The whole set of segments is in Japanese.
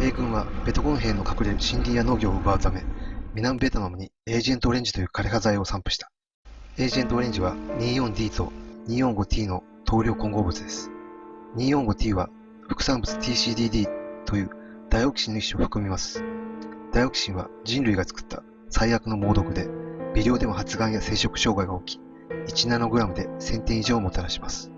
米軍はベトコン兵の隠れる森林や農業を奪うため、南ベトナムにエージェントオレンジという枯葉剤を散布した。エージェントオレンジは 24D と 245T の塗料混合物です。245T は副産物 TCDD というダイオキシンの一種を含みます。ダイオキシンは人類が作った最悪の猛毒で、微量でも発がんや生殖障害が起き、1ナノグラムで1000点以上をもたらします。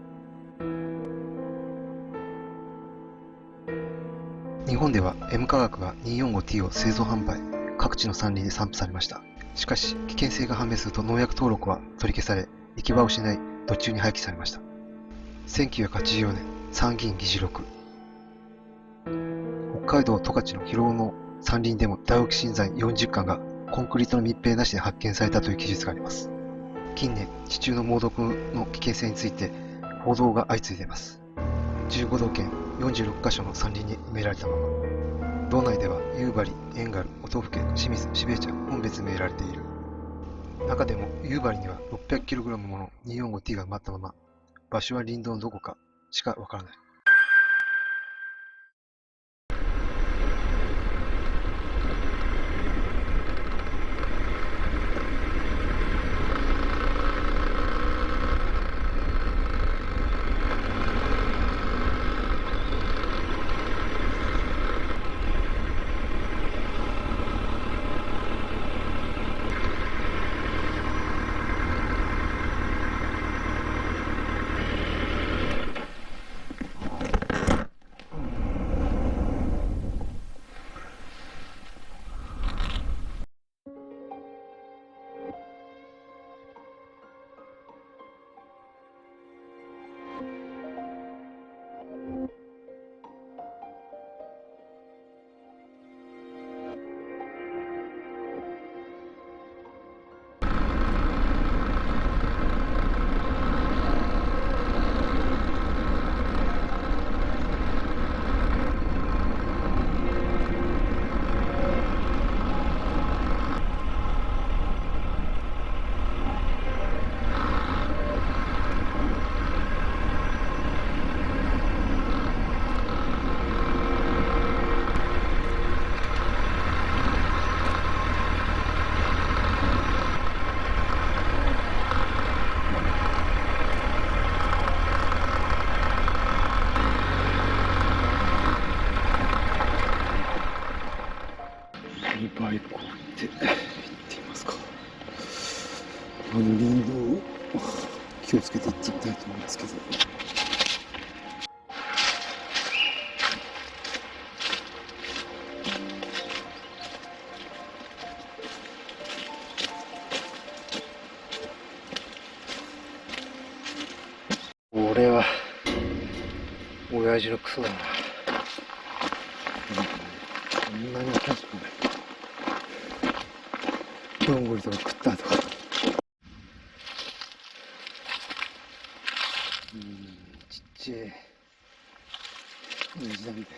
日本では M 化学が 245T を製造販売、各地の山林で散布されました。しかし、危険性が判明すると農薬登録は取り消され、行き場を失い、途中に廃棄されました。1984年、参議院議事録。北海道十勝の広尾の山林でもダイオキシン剤40缶がコンクリートの密閉なしで発見されたという記述があります。近年、地中の猛毒の危険性について報道が相次いでいます。15道県46カ所の山林に埋められたまま、道内では夕張、遠軽、音更、清水、標茶、本別埋められている。中でも夕張には 600kg もの 245T が埋まったまま、場所は林道のどこかしかわからない。バイクを置いて行ってみますか。林道を気をつけて行ってみたいと思いますけど。俺は親父のクソだな。こんなにおかしくない。どんぐりとか食ったとか。ちっちゃい親父だみたい。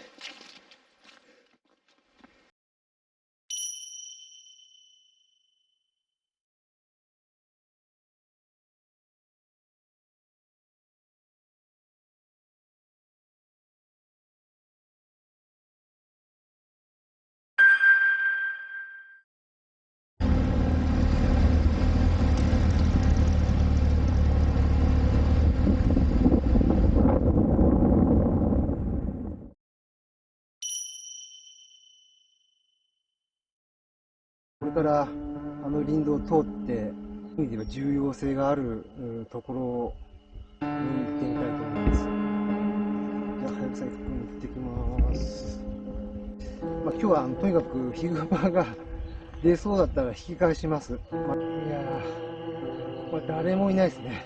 これから林道を通って意味では重要性があるところに行ってみたいと思います。じゃあ早く行ってきます。今日はとにかくヒグマが出そうだったら引き返します。いやー、誰もいないですね。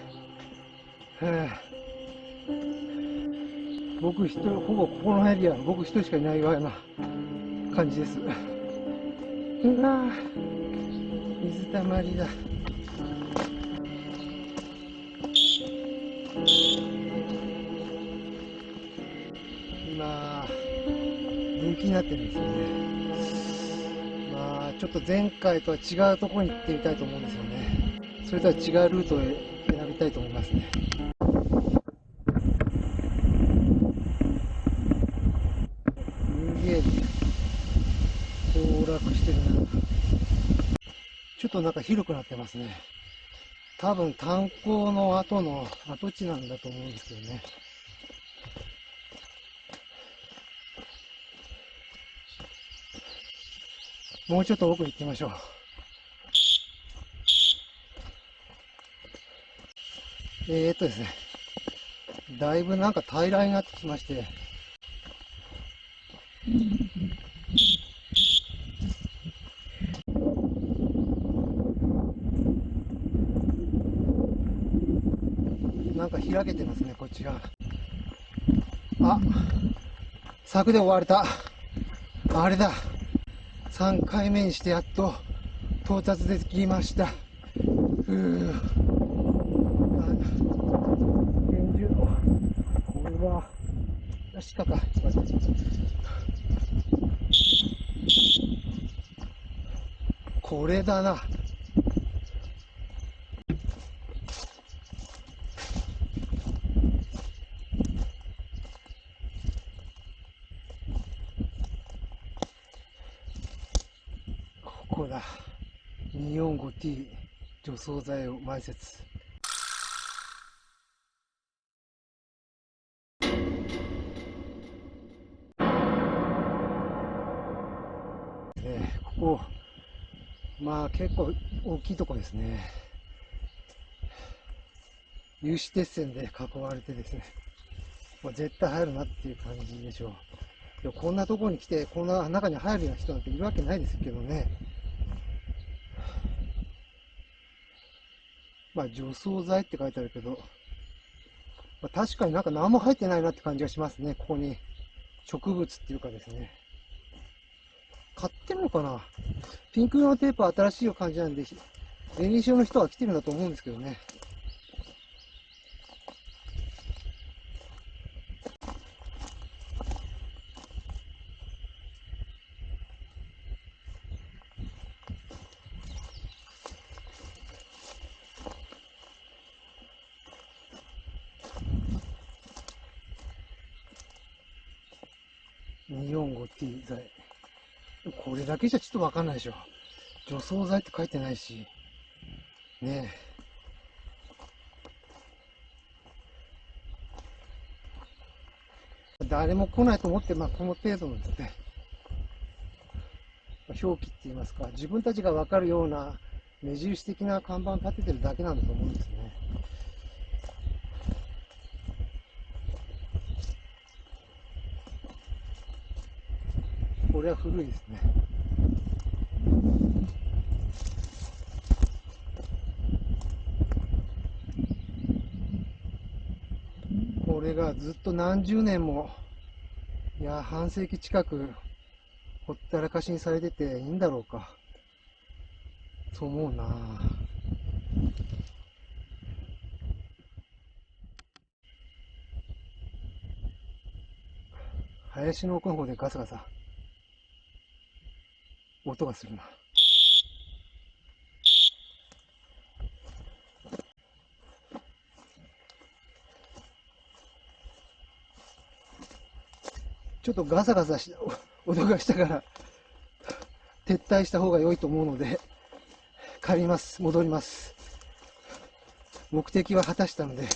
僕一人、ほぼここのエリア僕一人しかいないような感じです。うわー、水たまりだ。今人気になってるんですよね。ちょっと前回とは違うところに行ってみたいと思うんですよね。それとは違うルートを選びたいと思いますね。すげえ崩落してるな。ちょっとなんか広くなってますね。多分炭鉱の後の跡地なんだと思うんですけどね。もうちょっと奥に行ってみましょう。ですね、だいぶなんか平らになってきまして、なんか開けてますね、こっちが。あ、柵で追われた。あれだ。3回目にしてやっと到達できました。厳重。これは、鹿か。これだな。ここだ。245T 除草剤を埋設。ここ、まあ結構大きいとこですね。有刺鉄線で囲われてですね、絶対入るなっていう感じでしょう。でもこんなところに来て、こんな中に入るような人なんているわけないですけどね。まあ除草剤って書いてあるけど、確かになんか何も入ってないなって感じがしますね、ここに。植物っていうかですね。買ってるのかな。ピンク色のテープは新しい感じなんで、練習用の人は来てるんだと思うんですけどね。245T 剤。これだけじゃちょっとわかんないでしょ。除草剤って書いてないし。ねえ。誰も来ないと思って、この程度のですね、表記って言いますか、自分たちがわかるような目印的な看板を立ててるだけなんだと思うんですね。これは古いですね。これがずっと何十年も、いや、半世紀近くほったらかしにされてていいんだろうか。そう思うな。林の奥の方でガサガサ音がするな。ちょっとガサガサし音がしたから撤退した方が良いと思うので帰ります。戻ります。目的は果たしたので